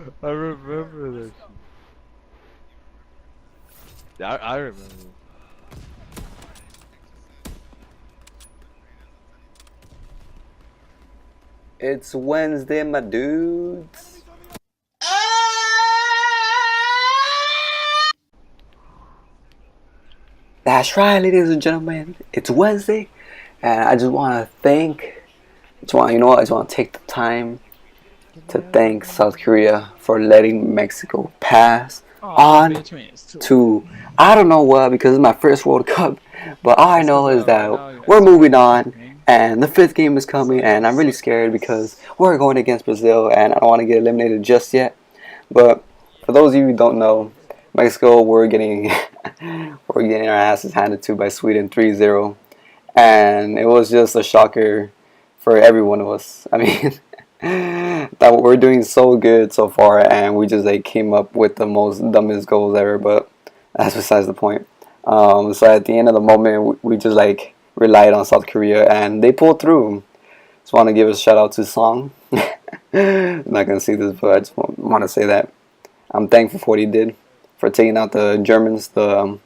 I remember that shit. Yeah, I remember. It's Wednesday, my dudes. That's right, ladies and gentlemen. It's Wednesday, and I just want to thank. Just want, you know what? I just want to take the time to thank South Korea for letting Mexico pass Aw, on bitch, man, it's too. to I don't know what because it's my first World Cup, but all I It's cause know is right that now you we're guys moving playing on, Spain. and the fifth game is coming, So and I'm really scared because we're going against Brazil, and I don't want to get eliminated just yet. But for those of you who don't know, Mexico, we're getting we're getting our asses handed to by Sweden 3-0, and it was just a shocker for every one of us. I mean, that we're doing so good so far, and we just like came up with the most dumbest goals ever. But that's besides the point. So at the end of the moment, we just like relied on South Korea, and they pulled through. Just want to give a shout out to Song. I'm not gonna see this, but I just want to say that I'm thankful for what he did for taking out the Germans, the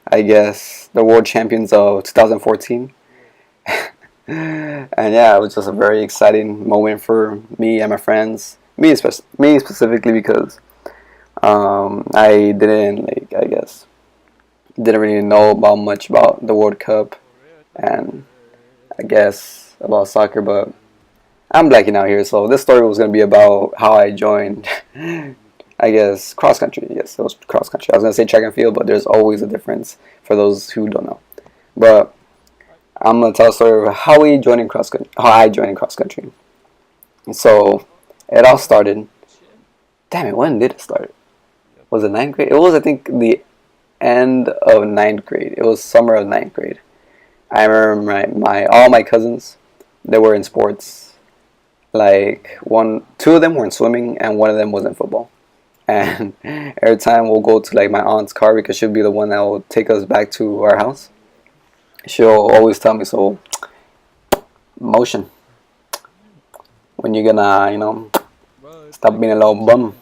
I guess the world champions of 2014. And yeah, it was just a very exciting moment for me and my friends. Me specifically because I didn't like I guess didn't really know about much about the World Cup and I guess about soccer, but I'm blacking out here. So this story was gonna be about how I joined. I guess cross country. Yes, it was cross country. I was gonna say track and field, but there's always a difference for those who don't know. But I'm gonna tell a story of how we joined in cross country. How I joined in cross country. So it all started. Damn it! When did it start? Was it ninth grade? It was I think the end of ninth grade. It was summer of ninth grade. I remember my all my cousins. They were in sports. Like two of them were in swimming, and one of them was in football. And every time we'll go to like my aunt's car because she'll be the one that will take us back to our house. She'll always tell me, so motion, when you're gonna stop being a little bum.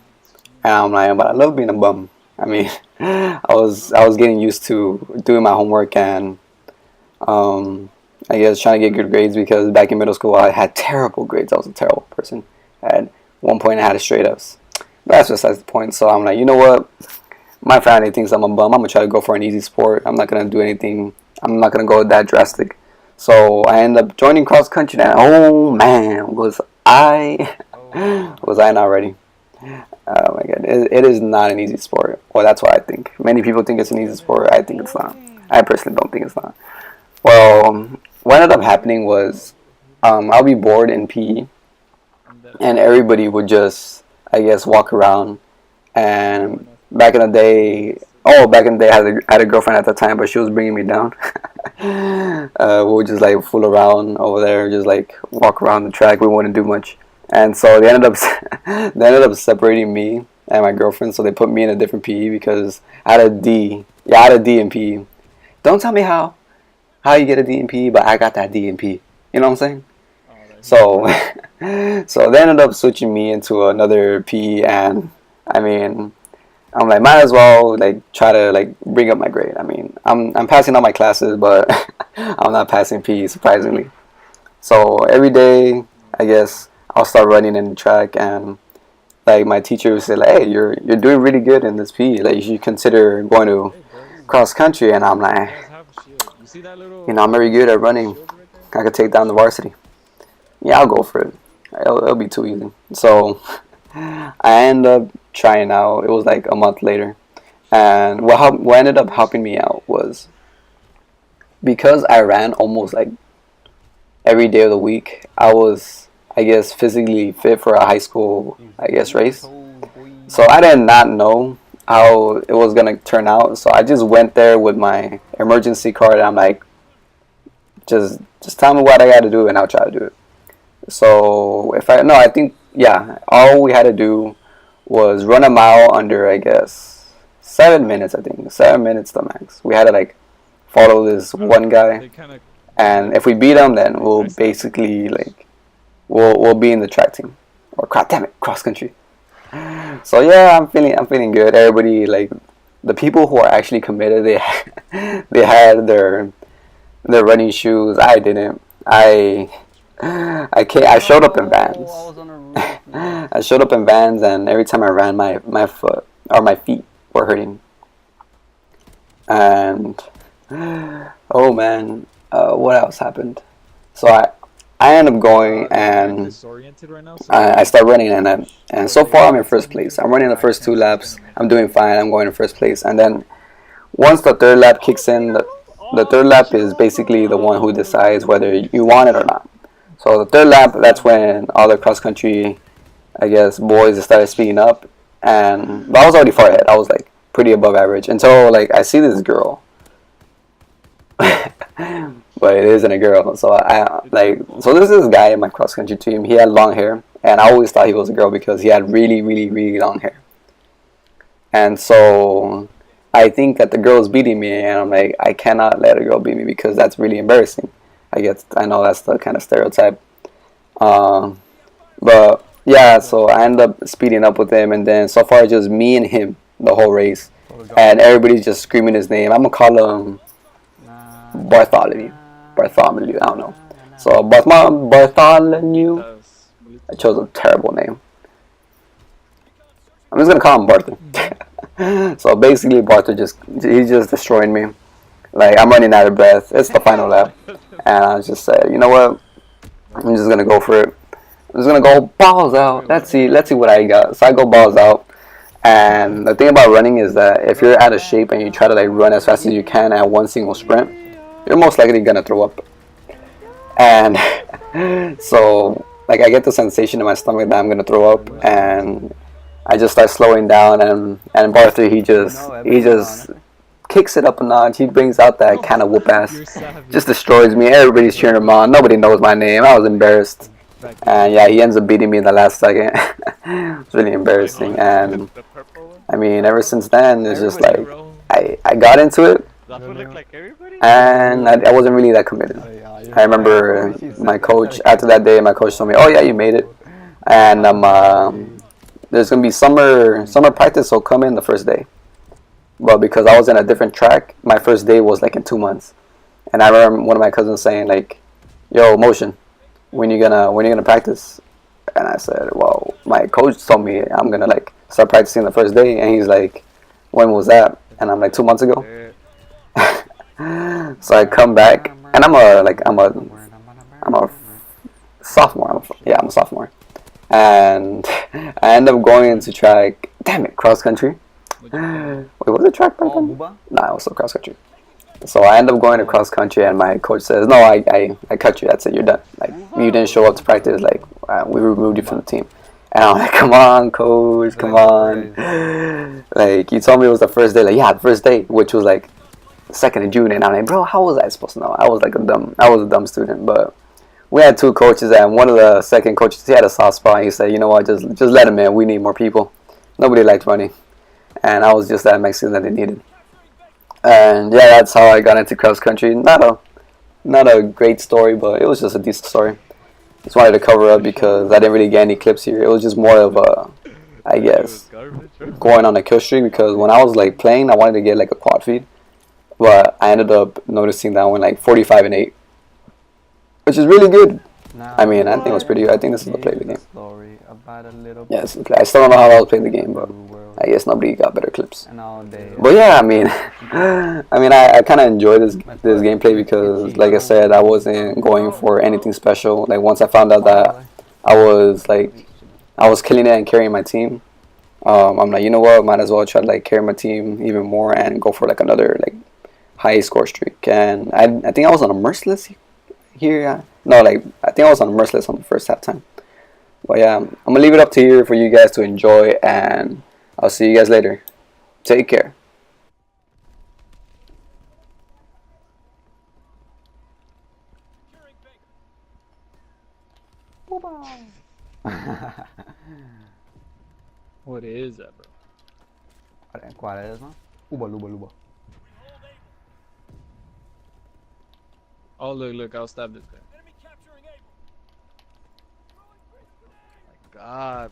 And I'm like, but I love being a bum. I mean, I was getting used to doing my homework and I guess trying to get good grades because back in middle school I had terrible grades. I was a terrible person. At one point I had a straight F's. But that's besides the point. So I'm like, you know what? My family thinks I'm a bum. I'm gonna try to go for an easy sport. I'm not gonna do anything. I'm not gonna go that drastic. So I end up joining cross country. And oh man, was I not ready? Oh my god, it is not an easy sport. Well, that's what I think. Many people think it's an easy sport. I think it's not. I personally don't think it's not. Well, what ended up happening was I'll be bored in PE, and everybody would just, I guess, walk around. And back in the day, I had a girlfriend at the time, but she was bringing me down. We would just like fool around over there, just like walk around the track. We wouldn't do much, and so they ended up separating me and my girlfriend. So they put me in a different PE because I had a D. Yeah, I had a D in PE. Don't tell me how you get a D in PE, but I got that D in PE. You know what I'm saying? So, so they ended up switching me into another PE, and I mean, I'm like, might as well like try to like bring up my grade. I mean, I'm passing all my classes, but I'm not passing PE surprisingly. So every day, I guess I'll start running in the track, and like my teacher would say, like, hey, you're doing really good in this PE. Like you should consider going to cross country. And I'm like, I'm very good at running. I could take down the varsity. Yeah, I'll go for it. It'll be too easy. So I ended up trying out. It was like a month later, and what ended up helping me out was because I ran almost like every day of the week. I was, I guess, physically fit for a high school, I guess, race. So I did not know how it was gonna turn out. So I just went there with my emergency card. And I'm like, just tell me what I got to do, and I'll try to do it. So if I no, I think yeah, all we had to do was run a mile under I guess 7 minutes. I think 7 minutes the max. We had to like follow this one guy, and if we beat him, then we'll basically like we'll be in the track team or damn it cross country. So yeah, I'm feeling good. Everybody, like the people who are actually committed, they had their running shoes. I didn't. I showed up in I Vans. was on a roof. No. I showed up in Vans, and every time I ran, my foot or my feet were hurting. And oh man, what else happened? So I ended up going You're and disoriented right now, so I start running, and so far I'm in first place. I'm running the first 2 laps. I'm doing fine. I'm going in first place, and then once the third lap kicks in, the third lap is basically the one who decides whether you want it or not. So the third lap, that's when all the cross country, I guess, boys started speeding up, and but I was already far ahead. I was like pretty above average until like I see this girl, but it isn't a girl. So so this is this guy in my cross country team. He had long hair, and I always thought he was a girl because he had really, really, really long hair. And so I think that the girl's beating me, and I'm like, I cannot let a girl beat me because that's really embarrassing. I know that's the kind of stereotype. Um, but yeah, so I end up speeding up with him, and then so far it's just me and him the whole race, and everybody's just screaming his name. I'm gonna call him Bartholomew. Bartholomew, I don't know. So Bartholomew. I chose a terrible name. I'm just gonna call him Barthor. So basically, Barthor he's just destroying me. Like I'm running out of breath. It's the final lap, and I just said, you know what? I'm just gonna go for it. I'm just gonna go balls out. Let's see what I got. So I go balls out. And the thing about running is that if you're out of shape and you try to like run as fast as you can at one single sprint, you're most likely gonna throw up. And so like I get the sensation in my stomach that I'm gonna throw up, and I just start slowing down, and Barthor he just kicks it up a notch. He brings out that kind of whoop ass, just destroys me. Everybody's cheering him on. Nobody knows my name. I was embarrassed, and yeah, he ends up beating me in the last second. It's really embarrassing, and I mean, ever since then, it's just like I got into it, and I wasn't really that committed. I remember my coach after that day. My coach told me, "Oh yeah, you made it," and there's gonna be summer practice, so come in the first day. But because I was in a different track, my first day was like in 2 months, and I remember one of my cousins saying like, "Yo, Motion, when you gonna practice?" And I said, "Well, my coach told me I'm gonna like start practicing the first day," and he's like, "When was that?" And I'm like, 2 months ago. So I come back, and I'm a sophomore. I'm a sophomore, and I end up going into track. Damn it, cross country. Wait, was it track back then? Nah, it was still cross country. So I end up going to cross country, and my coach says, "No, I cut you. That's it. You're done. Like you didn't show up to practice. Like we removed you from the team." And I'm like, "Come on, coach, come on!" Like you told me it was the first day. Like yeah, the first day, which was like 2nd of June, and I'm like, "Bro, how was I supposed to know?" I was a dumb student. But we had 2 coaches, and one of the second coaches, he had a soft spot. And he said, "You know what? Just let him in. We need more people. Nobody liked running." And I was just that Mexican that they needed. And yeah, that's how I got into cross country. Not a great story, but it was just a decent story. Just wanted to cover up because I didn't really get any clips here. It was just more of a, I guess, going on a kill streak because when I was like playing, I wanted to get like a quad feed, but I ended up noticing that I went like 45 and 8, which is really good. I mean, I think it was pretty good. I think this is the play of the game. Yes, I still don't know how I was playing the game, but I guess nobody got better clips. But yeah, I kind of enjoy this gameplay because, like I said, I wasn't going for anything special. Like once I found out that I was killing it and carrying my team, I'm like, you know what, might as well try to like carry my team even more and go for like another like high score streak. And I think I was on a merciless here. Yeah. No, like I think I was on a merciless on the first half time. But yeah, I'm gonna leave it up to here for you guys to enjoy, and I'll see you guys later. Take care. What is that, bro? ¿Cuál es, no? Luba. Oh, look, I'll stab this guy. My God,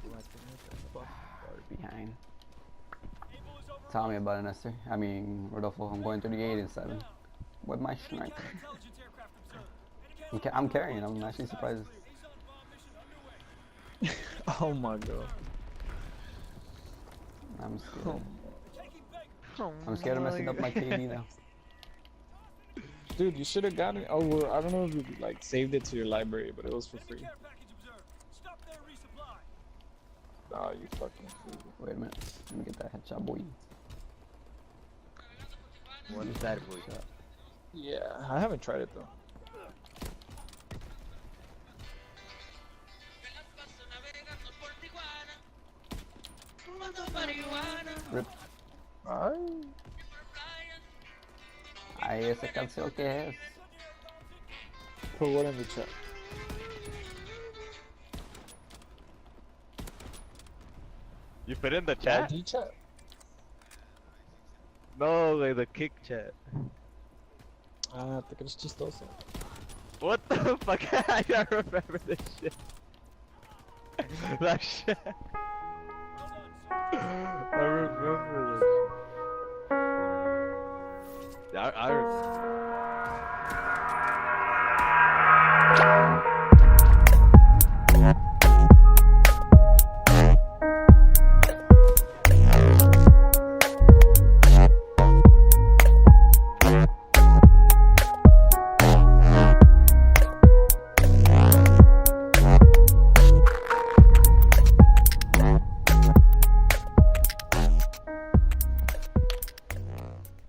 Behind. Tell me about it, Nestor. I mean, Rodolfo, I'm going 38 and 7 with my sniper. I'm carrying. I'm actually surprised. Oh my god. I'm scared. Oh I'm scared of messing up my KD now. Dude, you should have gotten it. Oh, well, I don't know if you like saved it to your library, but it was for free. Nah, you fucking fool. Wait a minute. Let me get that headshot, boy. What is that, boy? Yeah, I haven't tried it though. Rip. Ay. Ay, esa canción que es. Put what in the chat? You put in the chat? D chat. No, like the kick chat. Ah, te crees chistoso. What the fuck? I don't remember this shit. That shit. I remember this. I